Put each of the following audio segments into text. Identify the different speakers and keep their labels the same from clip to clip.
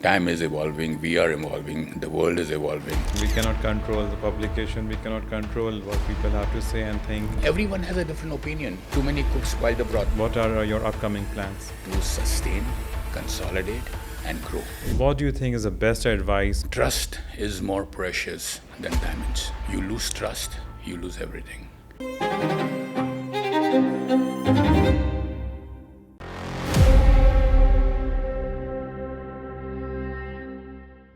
Speaker 1: Time is evolving, we are evolving, the world is evolving.
Speaker 2: We cannot control the publication, we cannot control what people have to say and think.
Speaker 1: Everyone has a different opinion. Too many cooks spoil the broth.
Speaker 2: What are your upcoming plans?
Speaker 1: To sustain, consolidate, and grow.
Speaker 2: What do you think is the best advice?
Speaker 1: Trust is more precious than diamonds. You lose trust, you lose everything.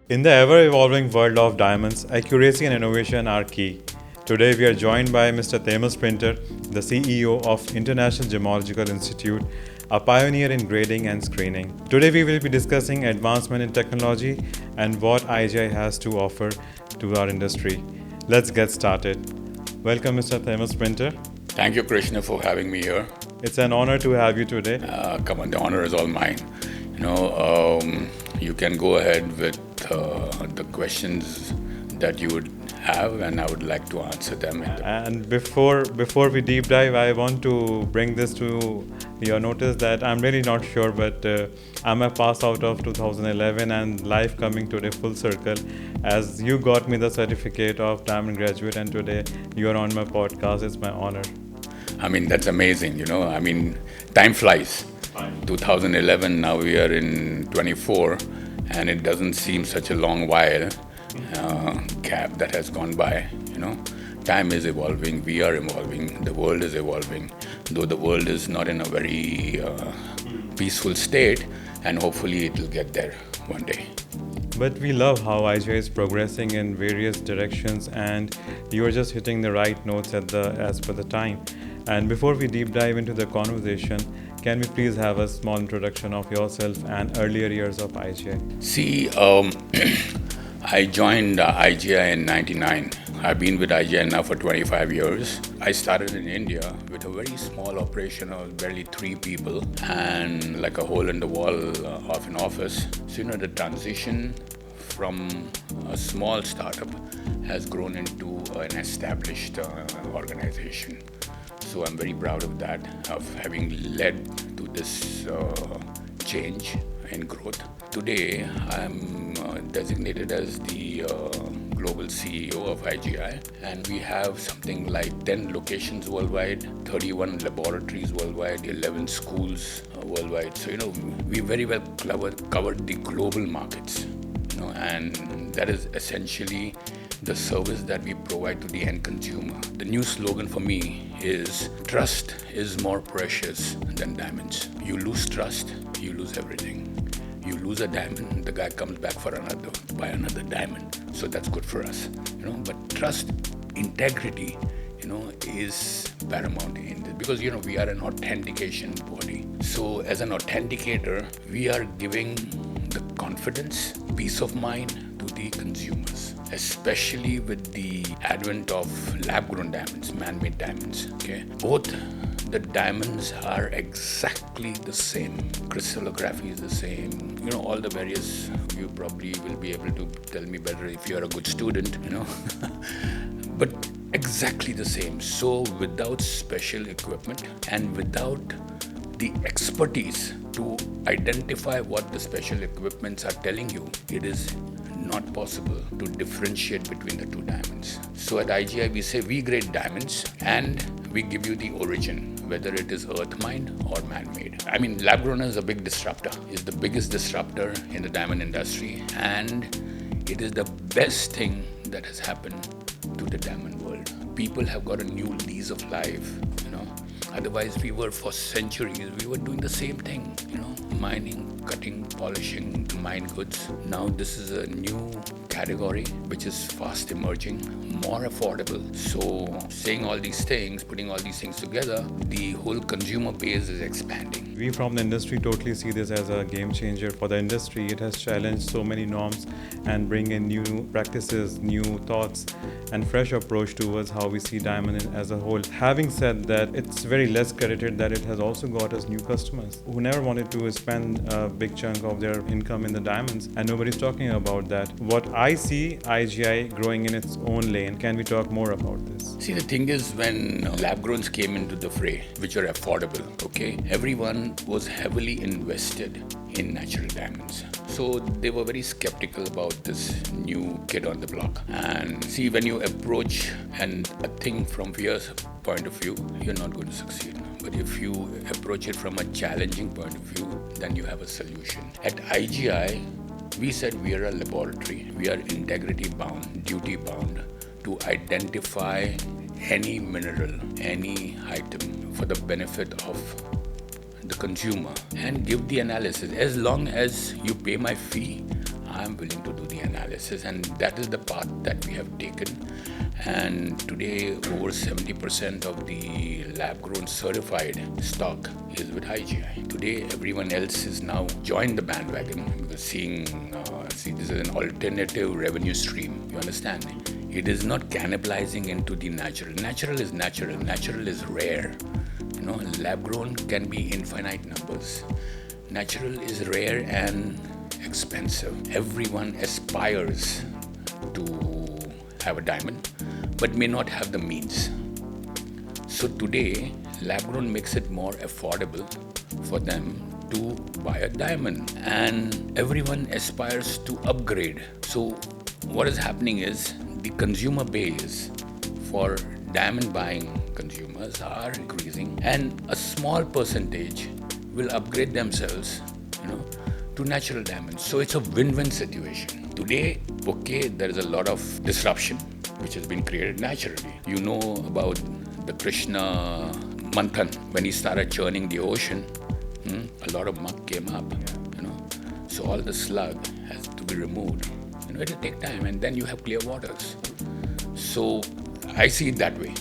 Speaker 2: In the ever-evolving world of diamonds, accuracy and innovation are key. Today we are joined by Mr. Tehmasp Printer, the CEO of International Gemological Institute, a pioneer in grading and screening. Today we will be discussing advancement in technology and what IGI has to offer to our industry. Let's get started. Welcome, Mr. Tehmasp Printer.
Speaker 1: Thank you, Krishna, for having me here.
Speaker 2: It's an honor to have you today.
Speaker 1: Come on, the honor is all mine. You can go ahead with the questions that you would have, and I would like to answer them.
Speaker 2: And before we deep dive, I want to bring this to your notice that I'm really not sure, but I'm a pass out of 2011 and life coming today full circle, as you got me the certificate of Diamond Graduate, and today you're on my podcast. It's my honor.
Speaker 1: I mean, that's amazing, time flies. 2011, now we are in 24, and it doesn't seem such a long while gap that has gone by. Time is evolving, we are evolving, the world is evolving, though the world is not in a very peaceful state, and hopefully it will get there one day.
Speaker 2: But we love how IGI is progressing in various directions, and you are just hitting the right notes as per the time. And before we deep dive into the conversation, can we please have a small introduction of yourself and earlier years of IGI?
Speaker 1: See, I joined IGI in 99. I've been with IGI now for 25 years. I started in India with a very small operation of barely 3 people and like a hole in the wall of an office. So, the transition from a small startup has grown into an established organization. So I'm very proud of that, of having led to this change and growth. Today, I'm designated as the global CEO of IGI, and we have something like 10 locations worldwide, 31 laboratories worldwide, 11 schools worldwide. So, we very well covered the global markets, and that is essentially the service that we provide to the end consumer. The new slogan for me is, trust is more precious than diamonds. You lose trust, you lose everything. You lose a diamond, the guy comes back for buy another diamond. So that's good for us, But trust, integrity, is paramount in this, because, we are an authentication body. So as an authenticator, we are giving the confidence, peace of mind to the consumers, especially with the advent of lab-grown diamonds, man-made diamonds. Okay, both the diamonds are exactly the same. Crystallography is the same. All the various. You probably will be able to tell me better if you are a good student. But exactly the same. So without special equipment and without the expertise to identify what the special equipments are telling you, it is not possible to differentiate between the two diamonds. So at IGI, we say we grade diamonds and we give you the origin, whether it is earth-mined or man-made. I mean, lab-grown is a big disruptor. It's the biggest disruptor in the diamond industry, and it is the best thing that has happened to the diamond world. People have got a new lease of life, Otherwise, we were for centuries, we were doing the same thing, mining, cutting, polishing, mined goods. Now this is a new category which is fast emerging, more affordable. So saying all these things, putting all these things together, the whole consumer base is expanding.
Speaker 2: We from the industry totally see this as a game changer for the industry. It has challenged so many norms and bring in new practices, new thoughts, and fresh approach towards how we see diamond as a whole. Having said that, it's very less credited that it has also got us new customers who never wanted to spend a big chunk of their income in the diamonds, and nobody's talking about that. What I see IGI growing in its own lane. Can we talk more about this?
Speaker 1: See, the thing is, when lab-growns came into the fray, which are affordable, okay, everyone was heavily invested in natural diamonds. So they were very skeptical about this new kid on the block. And see, when you approach a thing from fear's point of view, you're not going to succeed. But if you approach it from a challenging point of view, then you have a solution. At IGI, we said we are a laboratory. We are integrity bound, duty bound to identify any mineral, any item for the benefit of the consumer and give the analysis. As long as you pay my fee, I'm willing to do the analysis, and that is the path that we have taken. And today, over 70% of the lab-grown certified stock is with IGI. Today, everyone else is now joined the bandwagon because see, this is an alternative revenue stream. You understand? It is not cannibalizing into the natural. Natural is natural. Natural is rare. Lab-grown can be infinite numbers. Natural is rare and expensive. Everyone aspires to have a diamond, but may not have the means. So today, lab-grown makes it more affordable for them to buy a diamond, and everyone aspires to upgrade. So what is happening is the consumer base for diamond buying consumers are increasing, and a small percentage will upgrade themselves, to natural diamonds. So it's a win-win situation. Today, there is a lot of disruption which has been created naturally. You know about the Krishna Manthan, when he started churning the ocean, a lot of muck came up, So all the slug has to be removed. It will take time, and then you have clear waters. So I see it that way.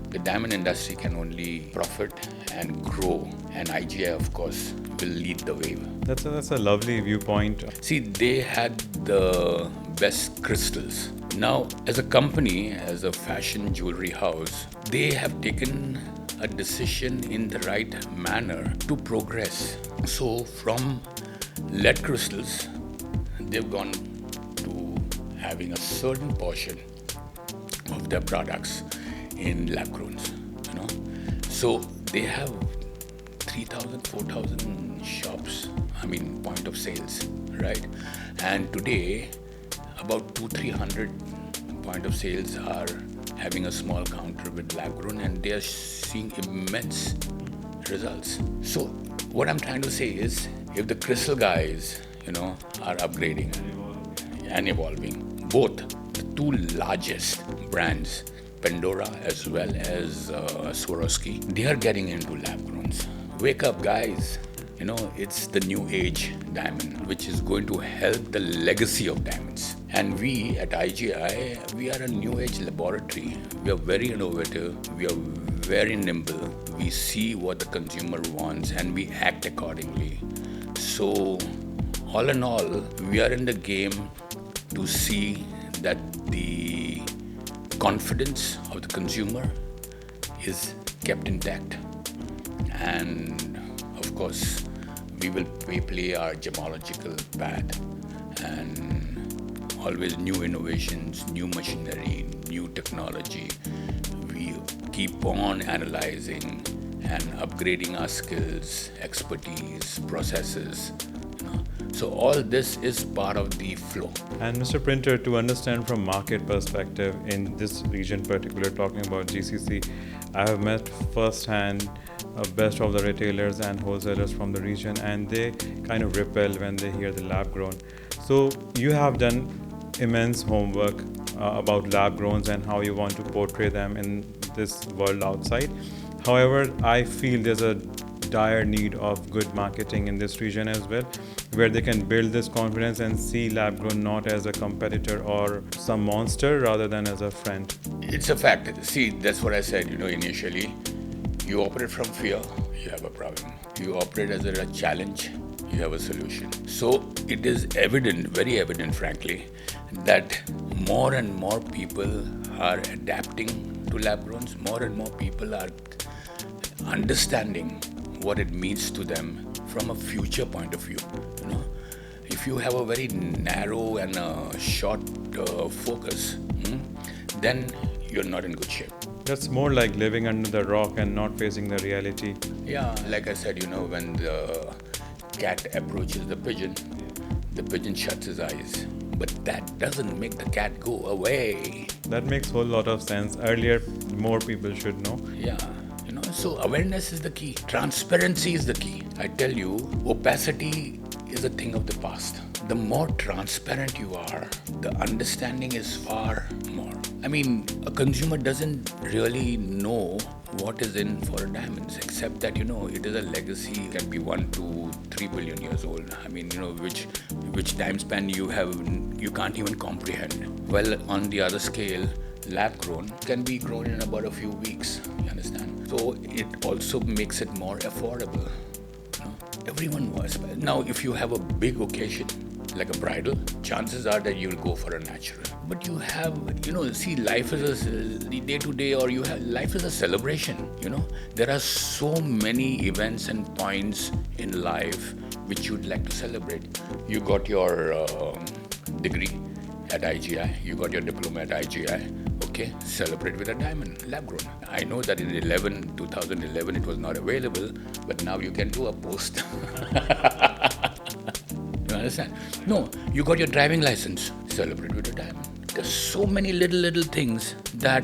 Speaker 1: The diamond industry can only profit and grow, and IGI, of course, will lead the wave.
Speaker 2: That's a lovely viewpoint.
Speaker 1: See, they had the best crystals. Now, as a company, as a fashion jewelry house, they have taken a decision in the right manner to progress. So from lead crystals, they've gone to having a certain portion of their products in lab-growns, So they have 3,000, 4,000 shops, point of sales, right? And today, about 200-300 point of sales are having a small counter with lab-grown, and they are seeing immense results. So what I'm trying to say is, if the crystal guys, are upgrading and evolving, both the two largest brands, Pandora as well as Swarovski, they are getting into lab-growns. Wake up, guys. It's the new age diamond, which is going to help the legacy of diamonds. And we at IGI, we are a new age laboratory. We are very innovative. We are very nimble. We see what the consumer wants and we act accordingly. So all in all, we are in the game to see that the confidence of the consumer is kept intact. And of course, we will play our gemological path, and always new innovations, new machinery, new technology. We keep on analyzing and upgrading our skills, expertise, processes. So all this is part of the flow.
Speaker 2: And Mr. Printer, to understand from market perspective in this region, particularly talking about GCC, I have met firsthand best of the retailers and wholesalers from the region, and they kind of repel when they hear the lab grown. So you have done immense homework about lab growns and how you want to portray them in this world outside. However, I feel there's a dire need of good marketing in this region as well, where they can build this confidence and see lab grown not as a competitor or some monster, rather than as a friend.
Speaker 1: It's a fact. See, that's what I said, initially. You operate from fear, you have a problem. You operate as a challenge, you have a solution. So it is evident, very evident, frankly, that more and more people are adapting to lab growns. More and more people are understanding what it means to them from a future point of view. If you have a very narrow and short focus, then you're not in good shape.
Speaker 2: That's more like living under the rock and not facing the reality.
Speaker 1: Yeah, like I said, when the cat approaches the pigeon shuts his eyes. But that doesn't make the cat go away.
Speaker 2: That makes a whole lot of sense. Earlier, more people should know.
Speaker 1: Yeah, so awareness is the key. Transparency is the key. I tell you, opacity is a thing of the past. The more transparent you are, the understanding is far more. I mean, a consumer doesn't really know what is in for diamonds, except that, it is a legacy. It can be 1 to 3 billion years old. I mean, which time span you can't even comprehend. Well, on the other scale, lab grown can be grown in about a few weeks. You understand? So it also makes it more affordable. Everyone was. Now, if you have a big occasion, like a bridal, chances are that you'll go for a natural. But you have, life is a day to day, or life is a celebration, There are so many events and points in life which you'd like to celebrate. You got your degree at IGI, you got your diploma at IGI, okay, celebrate with a diamond, lab grown. I know that in 2011 it was not available, but now you can do a post. You understand? No, you got your driving license, celebrate with a diamond. There's so many little things that,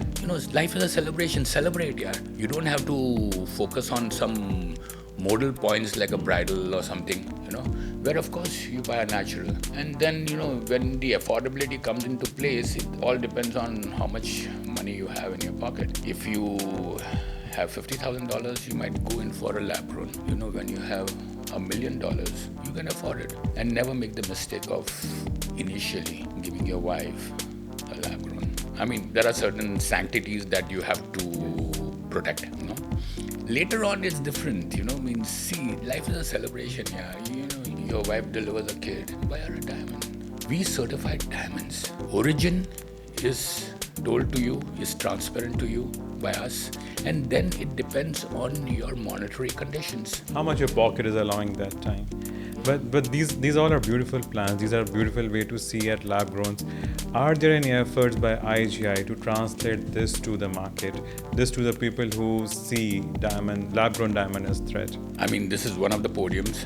Speaker 1: life is a celebration, celebrate, yeah. You don't have to focus on some modal points like a bridal or something, where of course you buy a natural. And then, when the affordability comes into place, it all depends on how much money you have in your pocket. If you have $50,000, you might go in for a lab grown. When you have $1 million, you can afford it. And never make the mistake of initially giving your wife a lab grown. I mean, there are certain sanctities that you have to protect, Later on, it's different, see, life is a celebration, yeah. Your wife delivers a kid, buy her a diamond. We certify diamonds. Origin is told to you, is transparent to you by us, and then it depends on your monetary conditions.
Speaker 2: How much your pocket is allowing that time. But these all are beautiful plans. These are a beautiful way to see at lab growns. Are there any efforts by IGI to translate this to the market, this to the people who see lab grown diamond as threat?
Speaker 1: I mean, this is one of the podiums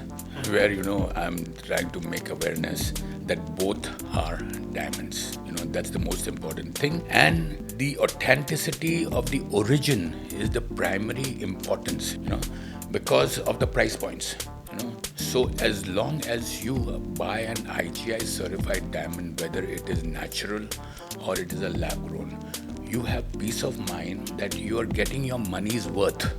Speaker 1: where, I'm trying to make awareness that both are diamonds. That's the most important thing. And the authenticity of the origin is the primary importance, because of the price points, So as long as you buy an IGI certified diamond, whether it is natural or it is a lab grown, you have peace of mind that you are getting your money's worth.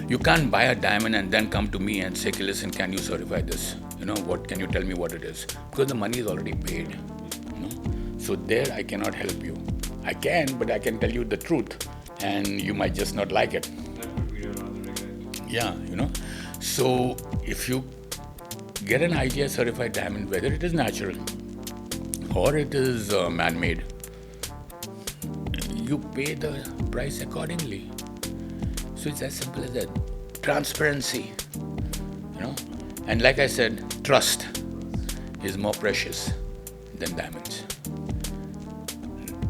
Speaker 1: You can't buy a diamond and then come to me and say, okay, listen, can you certify this? What can you tell me what it is? Because the money is already paid. So there I cannot help you. I can, but I can tell you the truth, and you might just not like it.
Speaker 2: That would be a rather regret.
Speaker 1: Yeah, So if you get an IGI certified diamond, whether it is natural or it is man-made, you pay the price accordingly. So it's as simple as that. Transparency, And like I said, trust is more precious than diamonds.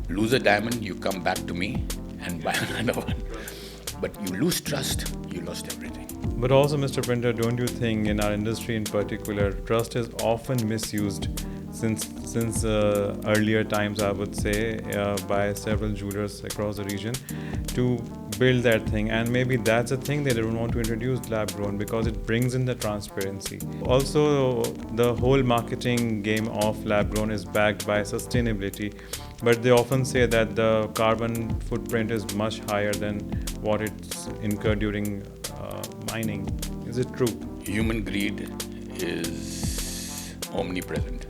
Speaker 1: Lose a diamond, you come back to me and buy another one. But you lose trust, you lost everything.
Speaker 2: But also, Mr. Printer, don't you think in our industry in particular, trust is often misused since earlier times, I would say, by several jewelers across the region to build that thing. And maybe that's a thing they don't want to introduce lab grown because it brings in the transparency. Also, the whole marketing game of lab grown is backed by sustainability. But they often say that the carbon footprint is much higher than what it's incurred during mining. Is it true?
Speaker 1: Human greed is omnipresent.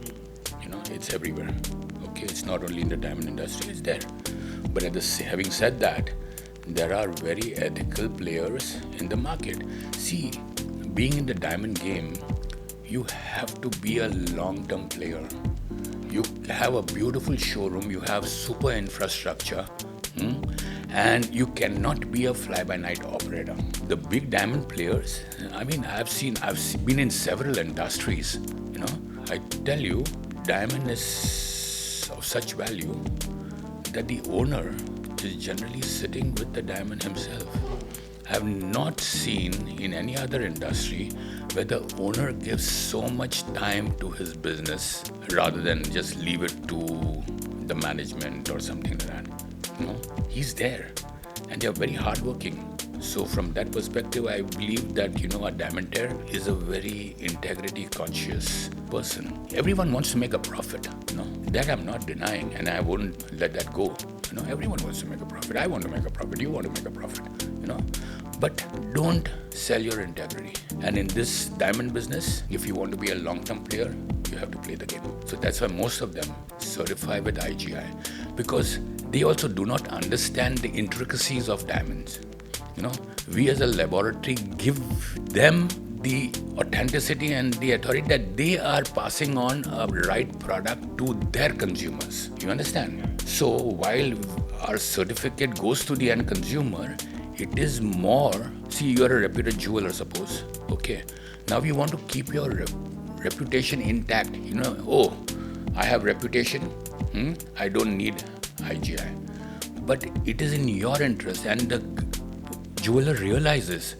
Speaker 1: It's everywhere. Okay, it's not only in the diamond industry, it's there. But having said that, there are very ethical players in the market. See, being in the diamond game, you have to be a long-term player. You have a beautiful showroom, you have super infrastructure, and you cannot be a fly-by-night operator. The big diamond players, I've been in several industries, I tell you, diamond is of such value that the owner is generally sitting with the diamond himself. I have not seen in any other industry where the owner gives so much time to his business rather than just leave it to the management or something like that. He's there, and they're very hardworking. So from that perspective, I believe that, a diamantaire is a very integrity conscious person. Everyone wants to make a profit, that I'm not denying, and I wouldn't let that go. Everyone wants to make a profit. I want to make a profit. You want to make a profit, But don't sell your integrity. And in this diamond business, if you want to be a long-term player, you have to play the game. So that's why most of them certify with IGI, because they also do not understand the intricacies of diamonds. We as a laboratory give them the authenticity and the authority that they are passing on a right product to their consumers. You understand? So while our certificate goes to the end consumer, it is more, see, you are a reputed jeweler, suppose. Okay. Now you want to keep your reputation intact. I have reputation. I don't need IGI. But it is in your interest, and the jeweler realizes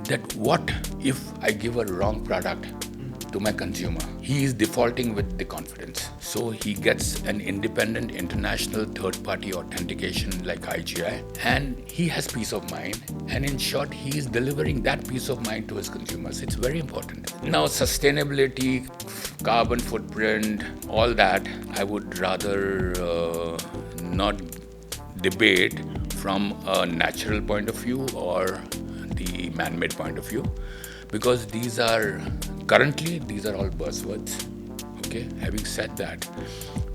Speaker 1: that what if I give a wrong product to my consumer? He is defaulting with the confidence. So he gets an independent international third-party authentication like IGI, and he has peace of mind. And in short, he is delivering that peace of mind to his consumers. It's very important. Now, sustainability, carbon footprint, all that, I would rather not debate from a natural point of view or the man-made point of view, because these are all buzzwords. Okay, having said that,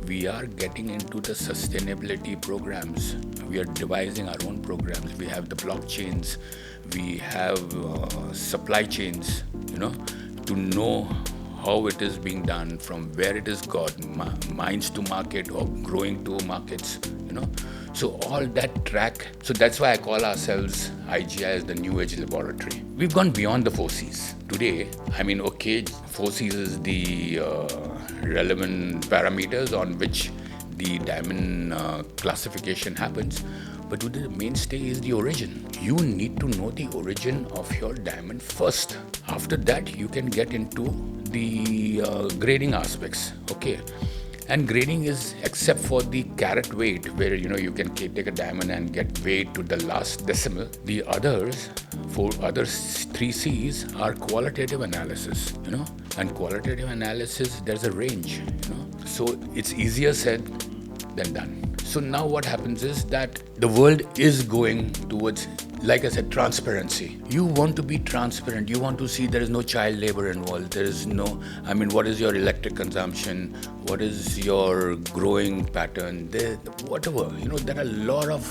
Speaker 1: we are getting into the sustainability programs. We are devising our own programs. We have the blockchains, we have supply chains, to know how it is being done, from where it is got, mines to market or growing to markets, So all that track, so that's why I call ourselves IGI as the New Age Laboratory. We've gone beyond the 4Cs. Today, 4Cs is the relevant parameters on which the diamond classification happens. But today the mainstay is the origin. You need to know the origin of your diamond first. After that, you can get into the grading aspects. Okay. And grading is, except for the carat weight, where you can take a diamond and get weight to the last decimal. The others, three C's, are qualitative analysis. And qualitative analysis, there's a range. So it's easier said than done. So now what happens is that the world is going towards, like I said, transparency. You want to be transparent. You want to see there is no child labor involved. There is no, what is your electric consumption? What is your growing pattern? Whatever. There are a lot of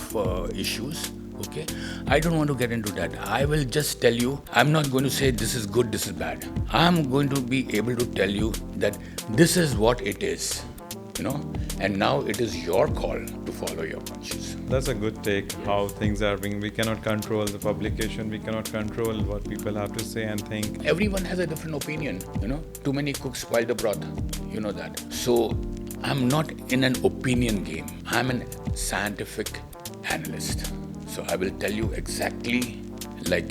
Speaker 1: issues. Okay, I don't want to get into that. I will just tell you, I'm not going to say this is good, this is bad. I'm going to be able to tell you that this is what it is. And now it is your call to follow your conscience.
Speaker 2: That's a good take, how things are being, we cannot control the publication, we cannot control what people have to say and think.
Speaker 1: Everyone has a different opinion, Too many cooks spoil the broth, that. So I'm not in an opinion game. I'm a scientific analyst. So I will tell you exactly, I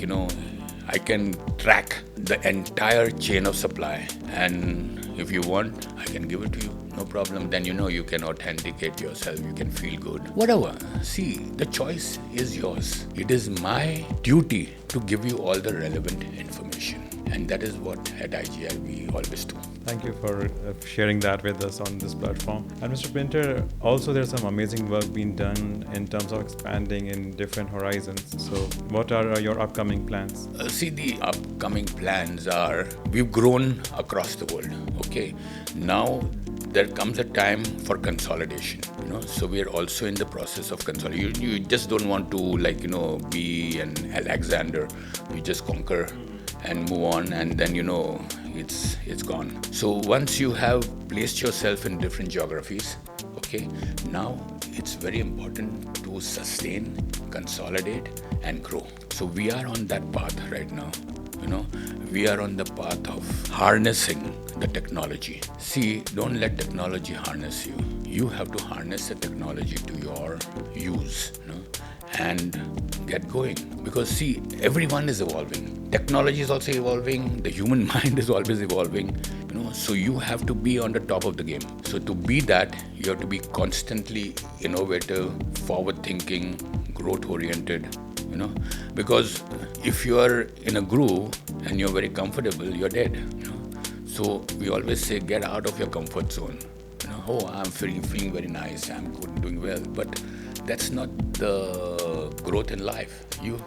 Speaker 1: can track the entire chain of supply, and if you want, I can give it to you. No problem. Then you can authenticate yourself. You can feel good. Whatever. See, the choice is yours. It is my duty to give you all the relevant information. And that is what at IGI we always do.
Speaker 2: Thank you for sharing that with us on this platform. And Mr. Printer, also there's some amazing work being done in terms of expanding in different horizons. So what are your upcoming plans?
Speaker 1: See, the upcoming plans are, we've grown across the world. Okay. Now there comes a time for consolidation, so we are also in the process of consolidation. You just don't want to be an Alexander. You just conquer and move on, and then it's gone. So once you have placed yourself in different geographies, okay, now it's very important to sustain, consolidate and grow. So we are on that path right now. We are on the path of harnessing the technology. See, don't let technology harness you. You have to harness the technology to your use, and get going. Because see, everyone is evolving. technology is also evolving, the human mind is always evolving, so you have to be on the top of the game. So to be that, you have to be constantly innovative, forward-thinking, growth-oriented, because if you are in a groove and you're very comfortable, you're dead. So we always say, get out of your comfort zone. I'm feeling very nice, I'm good, doing well, but that's not the growth in life. You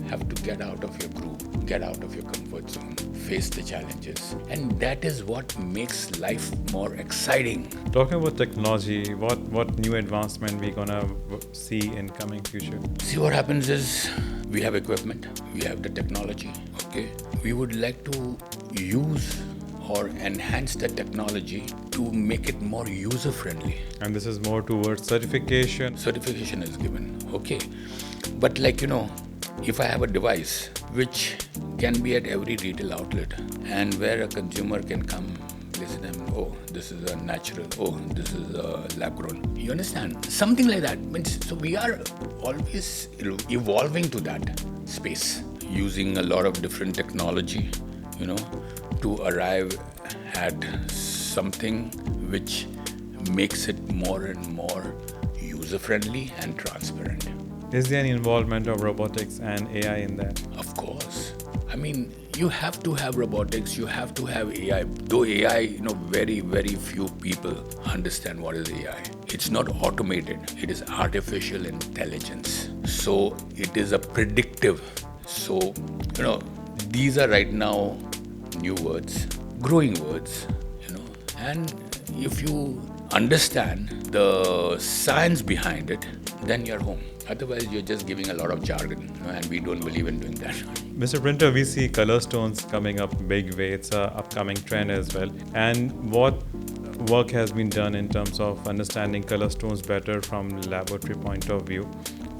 Speaker 1: have to get out of your groove, get out of your comfort zone, face the challenges, and that is what makes life more exciting.
Speaker 2: Talking about technology, what new advancement we gonna see in coming future?
Speaker 1: See, what happens is we have equipment, we have the technology, okay? We would like to use or enhance the technology to make it more user-friendly.
Speaker 2: And this is more towards certification.
Speaker 1: Certification is given, okay. But if I have a device which can be at every retail outlet and where a consumer can come, listen to them, oh, this is a natural, oh, this is a lab-grown. You understand? Something like that. So we are always evolving to that space, using a lot of different technology, to arrive at something which makes it more and more user-friendly and transparent.
Speaker 2: Is there any involvement of robotics and AI in that?
Speaker 1: Of course. You have to have robotics, you have to have AI. Though AI, very, very few people understand what is AI. It's not automated, it is artificial intelligence. So it is a predictive. So, these are right now new words, growing words, and if you understand the science behind it, then you're home. Otherwise, you're just giving a lot of jargon, and we don't believe in doing that.
Speaker 2: Mr. Printer, we see color stones coming up big way. It's an upcoming trend as well. And what work has been done in terms of understanding color stones better from laboratory point of view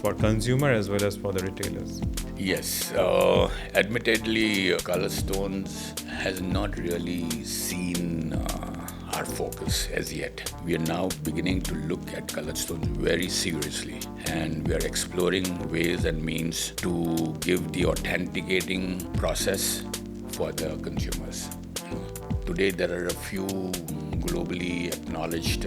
Speaker 2: for consumer as well as for the retailers?
Speaker 1: Yes, admittedly, color stones has not really seen our focus as yet. We are now beginning to look at colored stones very seriously, and we are exploring ways and means to give the authenticating process for the consumers. Today there are a few globally acknowledged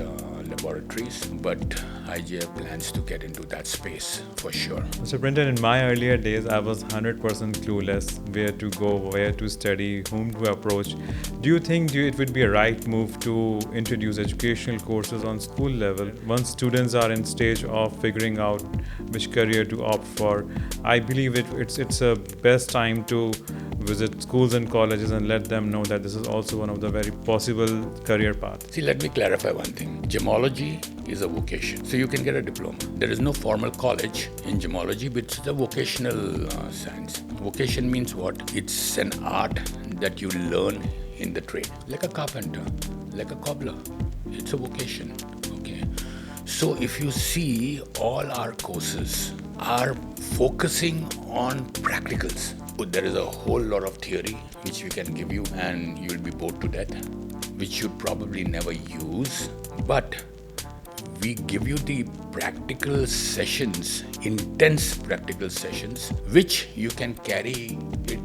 Speaker 1: laboratories, but IGF plans to get into that space for sure.
Speaker 2: Mr. Printer, in my earlier days, I was 100% clueless where to go, where to study, whom to approach. Do you think it would be a right move to introduce educational courses on school level once students are in stage of figuring out which career to opt for? I believe it's a best time to visit schools and colleges and let them know that this is also one of the very possible career paths.
Speaker 1: See, let me clarify one thing. Gemology is a vocation. So you can get a diploma. There is no formal college in gemology, but it's a vocational science. Vocation means what? It's an art that you learn in the trade. Like a carpenter, like a cobbler. It's a vocation, okay? So if you see, all our courses are focusing on practicals. There is a whole lot of theory which we can give you and you'll be bored to death, which you probably never use. But we give you the practical sessions, intense practical sessions, which you can carry it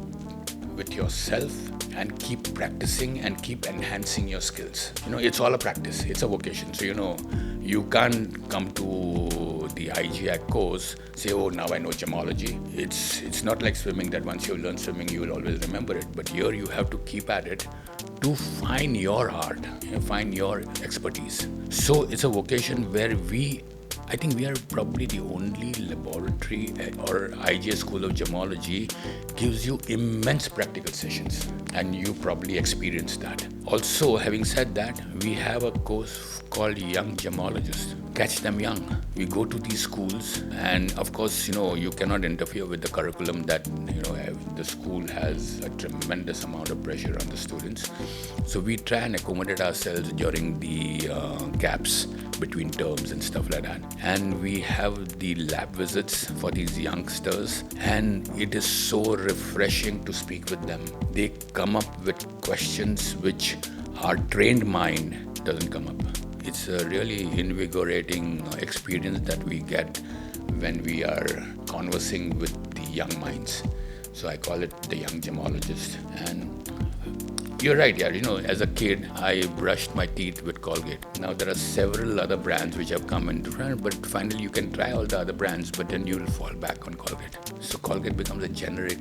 Speaker 1: with yourself and keep practicing and keep enhancing your skills. It's all a practice. It's a vocation. So, you can't come to the IGI course, say, oh, now I know gemology. It's not like swimming that once you learn swimming, you will always remember it. But here you have to keep at it to find your art, find your expertise. So it's a vocation where I think we are probably the only laboratory or IGI School of Gemology gives you immense practical sessions, and you probably experienced that. Also, having said that, we have a course called Young Gemologists. Catch them young. We go to these schools, and of course, you cannot interfere with the curriculum that, the school has a tremendous amount of pressure on the students. So we try and accommodate ourselves during the gaps between terms and stuff like that. And we have the lab visits for these youngsters, and it is so refreshing to speak with them. They come up with questions which our trained mind doesn't come up. It's a really invigorating experience that we get when we are conversing with the young minds. So I call it the young gemologist. And you're right, yeah. As a kid, I brushed my teeth with Colgate. Now there are several other brands which have come into front, but finally you can try all the other brands, but then you'll fall back on Colgate. So Colgate becomes a generic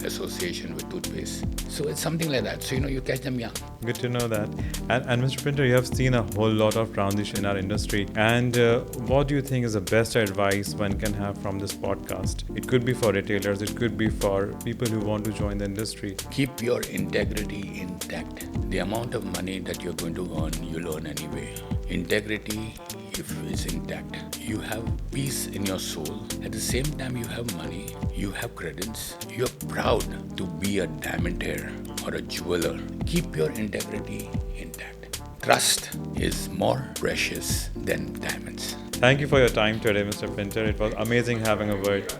Speaker 1: association with toothpaste. So it's something like that. So you catch them young.
Speaker 2: Good to know that. And Mr. Printer, you have seen a whole lot of transition in our industry. And what do you think is the best advice one can have from this podcast? It could be for retailers, it could be for people who want to join the industry.
Speaker 1: Keep your integrity intact. The amount of money that you're going to earn, you'll earn anyway. Integrity, if it's intact, you have peace in your soul. At the same time, you have money, you have credits, you're proud to be a diamandaire or a jeweler. Keep your integrity intact. Trust is more precious than diamonds.
Speaker 2: Thank you for your time today, Mr. Printer. It was amazing having a word.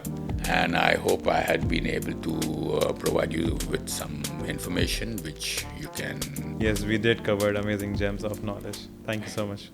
Speaker 1: And I hope I had been able to provide you with some information which you can...
Speaker 2: Yes, we did cover amazing gems of knowledge. Thank you so much.